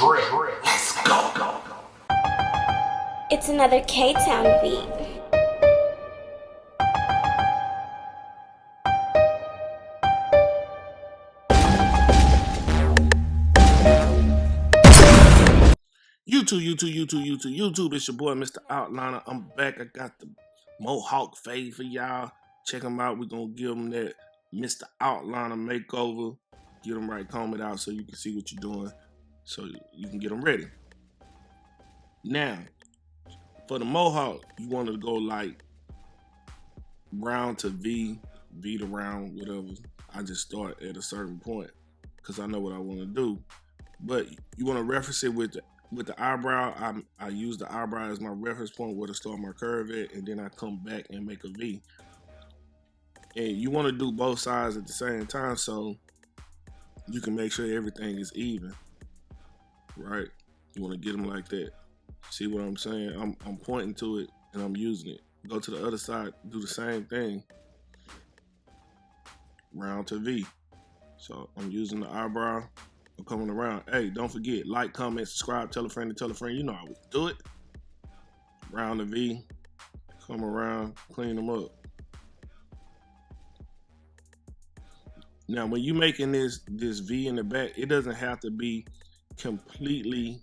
Let's go. It's another K-Town beat. YouTube. It's your boy, Mr. Outliner. I'm back. I got the Mohawk fade for y'all. Check them out. We're going to give them that Mr. Outliner makeover. Get them right, comb it out so you can see what you're doing. So you can get them ready. Now, for the Mohawk, you want to go like round to V to round, whatever. I just start at a certain point because I know what I want to do. But you want to reference it with the eyebrow. I use the eyebrow as my reference point where to start my curve at, and then I come back and make a V. And you want to do both sides at the same time so you can make sure everything is even, right? You want to get them like that. See what I'm saying? I'm pointing to it and I'm using it. Go to the other side, do the same thing. Round to V. So I'm using the eyebrow. I'm coming around. Hey, don't forget, like, comment, subscribe, tell a friend to tell a friend. You know how we do it. Round the V, come around, clean them up. Now, when you're making this V in the back, it doesn't have to be completely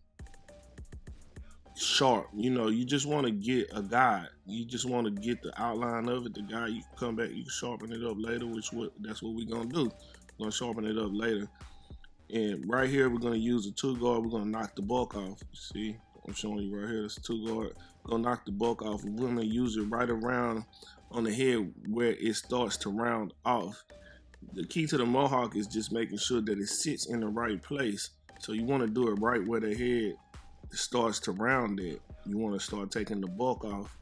sharp. You know, you just want to get a guide. You just want to get the outline of it. The guide, you can come back, you can sharpen it up later, that's what we're going to do. We're going to sharpen it up later. And right here, we're going to use a 2-guard. We're going to knock the bulk off. See, I'm showing you right here. This 2-guard. Going to knock the bulk off. We're going to use it right around on the head where it starts to round off. The key to the Mohawk is just making sure that it sits in the right place. So you want to do it right where the head starts to round it. You want to start taking the bulk off.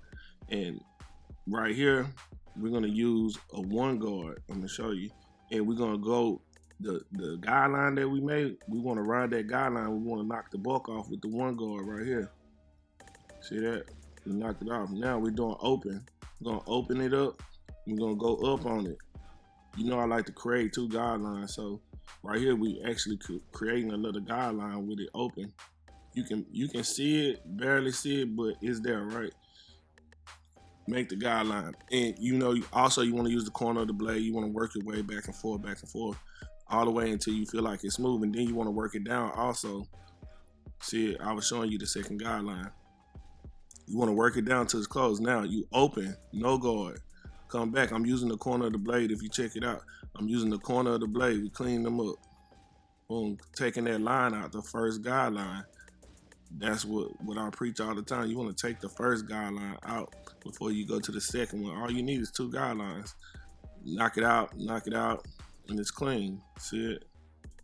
And right here, we're going to use a 1-guard. I'm going to show you. And we're going to go the guideline that we made. We want to ride that guideline. We want to knock the bulk off with the 1-guard right here. See that? We knocked it off. Now we're doing open. We're going to open it up. We're going to go up on it. You know I like to create 2 guidelines. So right here, we actually creating another guideline with it open. You can see it, barely see it, but it's there, right? Make the guideline. And you know, also you want to use the corner of the blade. You want to work your way back and forth, all the way until you feel like it's moving. Then you want to work it down also. See, I was showing you the second guideline. You want to work it down till it's closed. Now you open, no guard. Come back. I'm using the corner of the blade. If you check it out, I'm using the corner of the blade. We clean them up. Boom, taking that line out, the first guideline. That's what I preach all the time. You want to take the first guideline out before you go to the second one. All you need is 2 guidelines. Knock it out, and it's clean. See it?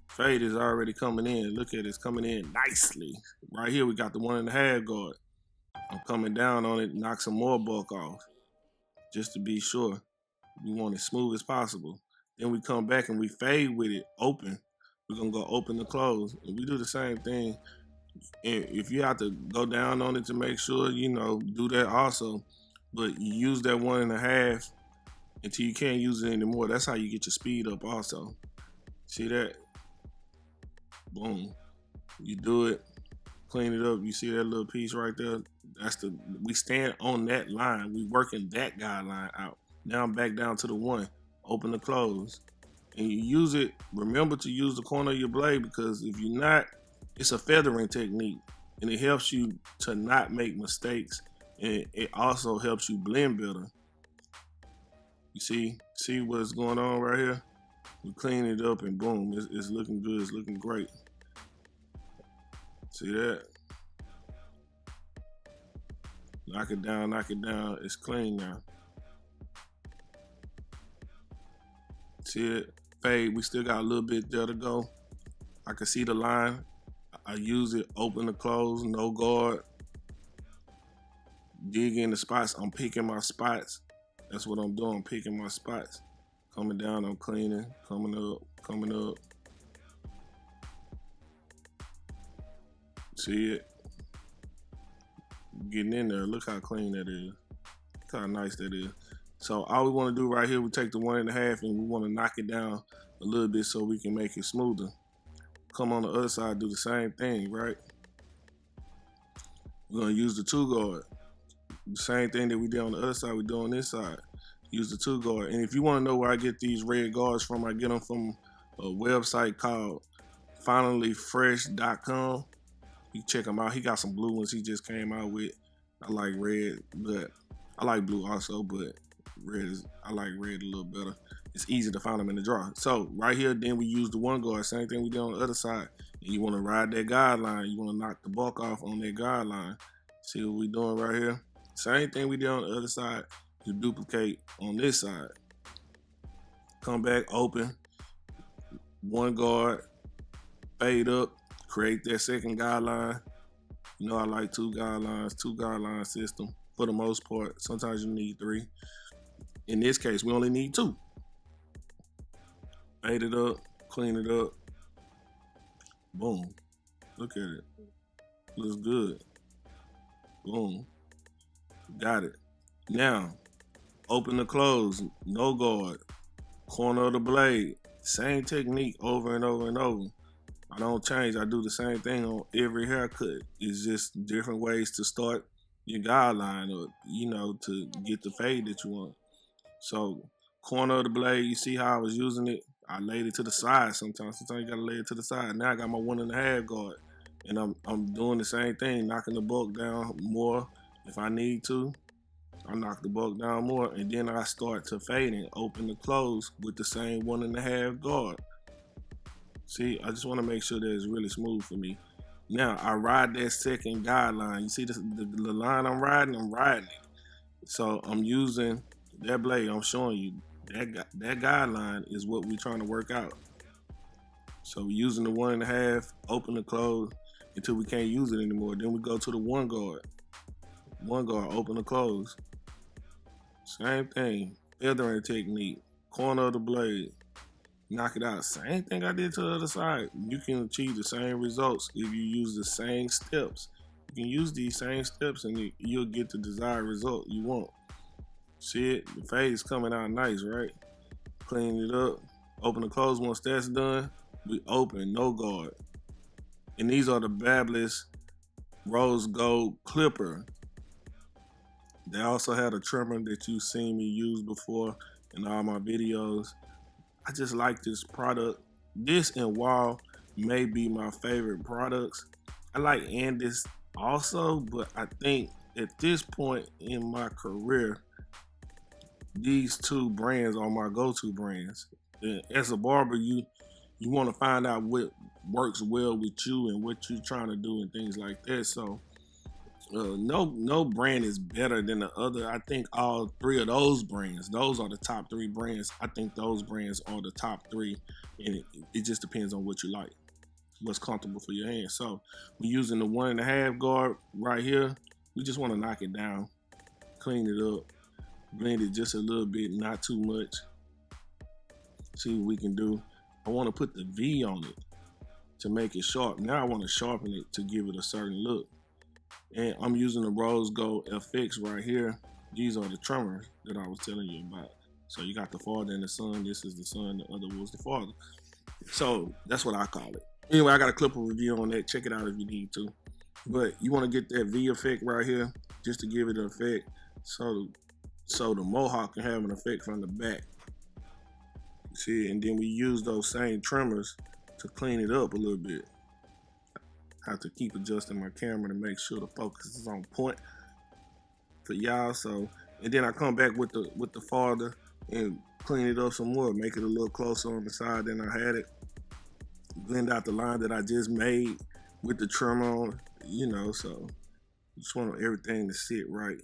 Fade is already coming in. Look at it, it's coming in nicely. Right here, we got the 1.5 guard. I'm coming down on it, knock some more bulk off. Just to be sure. We want it smooth as possible. Then we come back and we fade with it open. We're going to go open to close. And we do the same thing. And if you have to go down on it to make sure, you know, do that also. But you use that 1.5 until you can't use it anymore. That's how you get your speed up also. See that? Boom. You do it, clean it up. You see that little piece right there? We stand on that line. We working that guideline out. Now I'm back down to the 1. Open to close. And you use it, remember to use the corner of your blade, because if you're not, it's a feathering technique. And it helps you to not make mistakes. And it also helps you blend better. You see what's going on right here? We clean it up and boom, it's looking good, it's looking great. See that? Knock it down, it's clean now. See it? Fade, we still got a little bit there to go. I can see the line. I use it, open to close, no guard. Dig in the spots, I'm picking my spots. That's what I'm doing, picking my spots. Coming down, I'm cleaning, coming up. See it? Getting in there, look how clean that is. Look how nice that is. So all we want to do right here, we take the 1.5 and we want to knock it down a little bit so we can make it smoother. come on the other side, do the same thing, right? We're gonna use the 2 guard. The same thing that we did on the other side, we do on this side. Use the 2 guard. And if you wanna know where I get these red guards from, I get them from a website called finallyfresh.com. You check him out. He got some blue ones he just came out with. I like red, but I like blue also, but I like red a little better. It's easy to find them in the drawer. So right here, then we use the 1 guard. Same thing we did on the other side. And you want to ride that guideline. You want to knock the buck off on that guideline. See what we doing right here? Same thing we did on the other side. You duplicate on this side. Come back, open. 1 guard, fade up, create that second guideline. You know I like 2 guidelines, 2 guideline system for the most part. Sometimes you need 3. In this case, we only need 2. Fade it up, clean it up. Boom. Look at it. Looks good. Boom. Got it. Now, open to close, no guard, corner of the blade. Same technique over and over and over. I don't change. I do the same thing on every haircut. It's just different ways to start your guideline or, you know, to get the fade that you want. So, corner of the blade, you see how I was using it? I laid it to the side sometimes. Sometimes you gotta lay it to the side. Now I got my 1.5 guard. And I'm doing the same thing, knocking the bulk down more if I need to. I knock the bulk down more, and then I start to fade and open to close with the same 1.5 guard. See, I just want to make sure that it's really smooth for me. Now, I ride that second guideline. You see the line I'm riding it. So I'm using that blade. I'm showing you that guideline is what we're trying to work out. So we're using the 1.5, open to close until we can't use it anymore. Then we go to the 1 guard. 1 guard, open to close. Same thing, feathering technique, corner of the blade, knock it out. Same thing I did to the other side. You can achieve the same results if you use the same steps. You can use these same steps and you'll get the desired result you want. See it? The fade is coming out nice, right? Clean it up, open to close. Once that's done, we open, no guard. And these are the Babyliss Rose Gold Clipper. They also had a trimmer that you've seen me use before in all my videos. I just like this product. This and Wall may be my favorite products. I like Andis also, but I think at this point in my career, these 2 brands are my go-to brands. And as a barber, you want to find out what works well with you and what you're trying to do and things like that. So no brand is better than the other. I think all 3 of those brands, those are the top 3 brands. I think those brands are the top 3, and it just depends on what you like, what's comfortable for your hands. So we're using the 1.5 guard right here. We just want to knock it down, clean it up, blend it just a little bit, not too much. See what we can do. I want to put the V on it to make it sharp. Now I want to sharpen it to give it a certain look. And I'm using the Rose Gold FX right here. These are the trimmers that I was telling you about. So you got the father and the son. This is the son, the other was the father. So that's what I call it. Anyway, I got a clipper review on that. Check it out if you need to. But you want to get that V effect right here just to give it an effect. So the Mohawk can have an effect from the back. See, and then we use those same trimmers to clean it up a little bit. Have to keep adjusting my camera to make sure the focus is on point for y'all. So, and then I come back with the father and clean it up some more, make it a little closer on the side than I had it. Blend out the line that I just made with the trimmer on, you know. So, just want everything to sit right.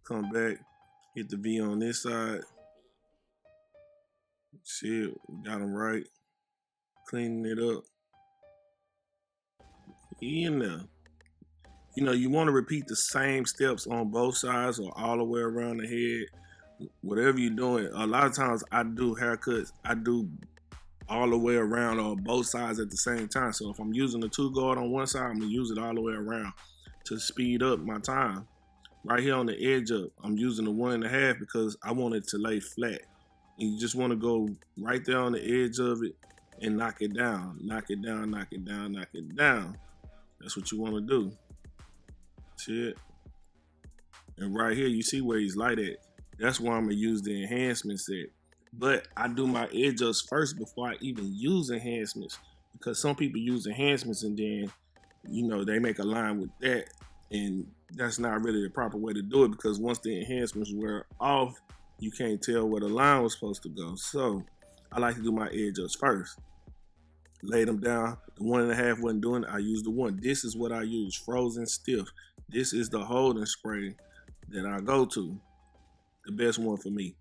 Come back, hit the V on this side. See it, got them right. Cleaning it up. In there. You know, you want to repeat the same steps on both sides or all the way around the head. Whatever you're doing. A lot of times I do haircuts, I do all the way around on both sides at the same time. So if I'm using the 2 guard on one side, I'm going to use it all the way around to speed up my time. Right here on the edge up, I'm using the 1.5 because I want it to lay flat. And you just want to go right there on the edge of it and knock it down, knock it down, knock it down, knock it down. That's what you want to do. See it? And right here, you see where he's light at. That's why I'm gonna use the enhancements at. But I do my edge ups first before I even use enhancements, because some people use enhancements and then, you know, they make a line with that, and that's not really the proper way to do it, because once the enhancements wear off, you can't tell where the line was supposed to go. So I like to do my edge ups first. Lay them down. The 1.5 wasn't doing it. I used the 1. This is what I use, frozen stiff. This is the holding spray that I go to, the best one for me.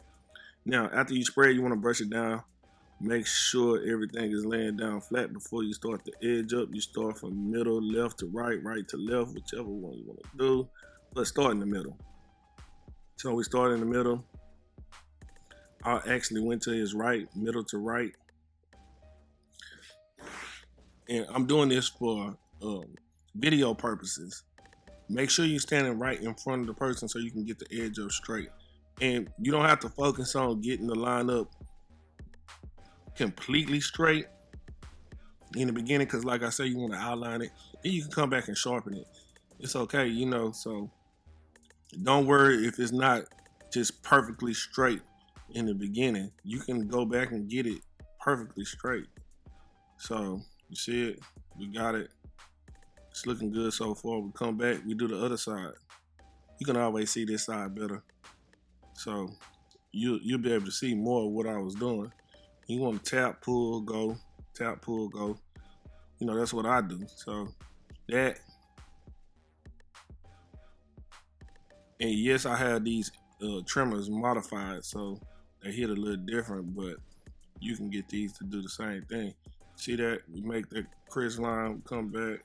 Now, after you spray, you want to brush it down. Make sure everything is laying down flat before you start the edge up. You start from middle, left to right, right to left, whichever one you want to do. But start in the middle. So we start in the middle. I actually went to his right, middle to right. And I'm doing this for video purposes. Make sure you're standing right in front of the person so you can get the edge up straight. And you don't have to focus on getting the line up completely straight in the beginning, because like I say, you want to outline it. Then you can come back and sharpen it. It's okay, you know, so don't worry if it's not just perfectly straight in the beginning. You can go back and get it perfectly straight. So you see it, we got it. It's looking good so far. We come back, we do the other side. You can always see this side better. So you'll be able to see more of what I was doing. You want to tap, pull, go, tap, pull, go. You know, that's what I do. So that. And yes, I have these trimmers modified, so they hit a little different, but you can get these to do the same thing. See that? You make that crease line, come back,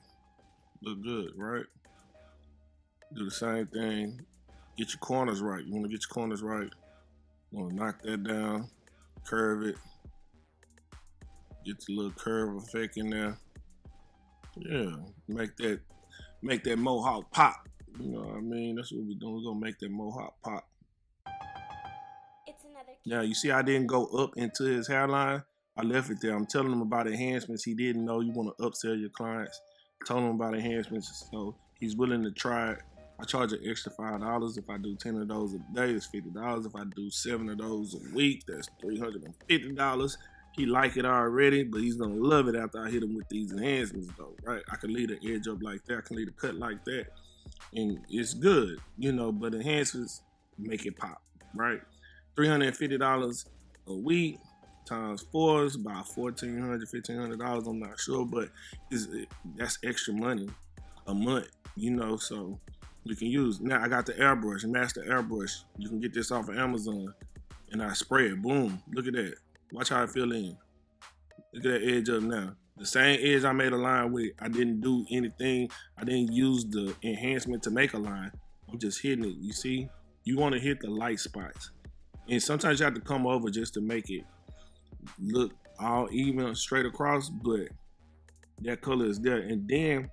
look good, right? Do the same thing. Get your corners right. You want to get your corners right. You want to knock that down, curve it. Get the little curve effect in there. Yeah, make that Mohawk pop. You know what I mean? That's what we're doing. We're gonna make that Mohawk pop. It's another. Now you see I didn't go up into his hairline. I left it there. I'm telling him about enhancements. He didn't know. You want to upsell your clients. Told him about enhancements, so he's willing to try it. I charge an extra $5. If I do 10 of those a day, it's $50. If I do 7 of those a week, that's $350. He like it already, but he's gonna love it after I hit him with these enhancements though, right? I can leave the edge up like that, I can leave the cut like that, and it's good, you know, but enhancements make it pop, right? $350 a week times 4 is about $1,400, $1,500, I'm not sure, but that's extra money a month, you know, so you can use. Now I got the airbrush, master airbrush. You can get this off of Amazon, and I spray it, boom, look at that. Watch how it fill in. Look at that edge up now. The same edge I made a line with. I didn't do anything. I didn't use the enhancement to make a line. I'm just hitting it. You see? You want to hit the light spots. And sometimes you have to come over just to make it look all even straight across, but that color is there. And then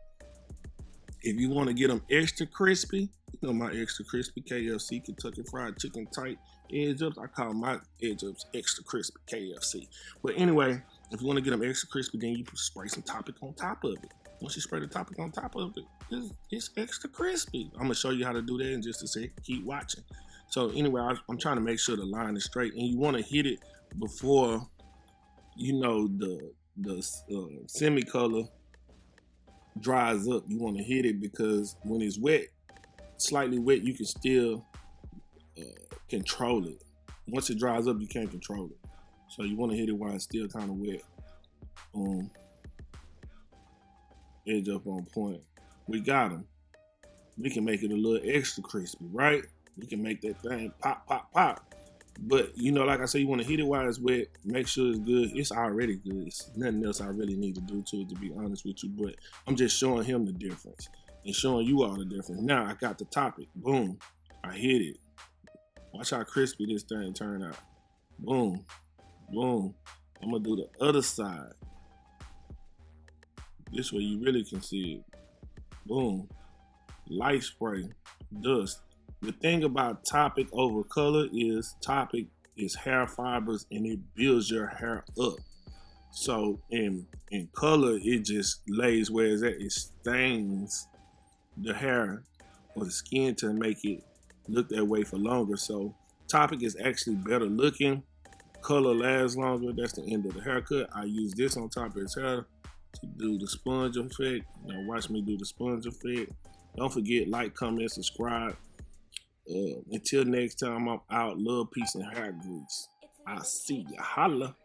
if you want to get them extra crispy, you know my extra crispy KFC, Kentucky Fried Chicken tight edge ups. I call my edge ups extra crispy KFC. But anyway, if you want to get them extra crispy, then you spray some TOPPIK on top of it. Once you spray the TOPPIK on top of it, it's extra crispy. I'm gonna show you how to do that in just a sec. Keep watching. So anyway, I'm trying to make sure the line is straight, and you want to hit it before, you know, the semi-color dries up. You want to hit it because when it's wet, slightly wet, you can still control it. Once it dries up, you can't control it. So you want to hit it while it's still kind of wet. Edge up on point. We got them. We can make it a little extra crispy, right? We can make that thing pop, pop, pop. But, you know, like I said, you want to hit it while it's wet. Make sure it's good. It's already good. It's nothing else I really need to do to it, to be honest with you. But I'm just showing him the difference and showing you all the difference. Now I got the TOPPIK. Boom. I hit it. Watch how crispy this thing turn out. Boom. Boom. I'm going to do the other side. This way you really can see it. Boom. Light spray. Dust. The thing about TOPPIK over color is TOPPIK is hair fibers and it builds your hair up. So in color, it just lays where it's at. It stains the hair or the skin to make it look that way for longer. So TOPPIK is actually better looking. Color lasts longer. That's the end of the haircut. I use this on top of his hair to do the sponge effect. Now watch me do the sponge effect. Don't forget, like, comment, subscribe. Until next time, I'm out. Love, peace, and hair grease. I'll see ya. Holla.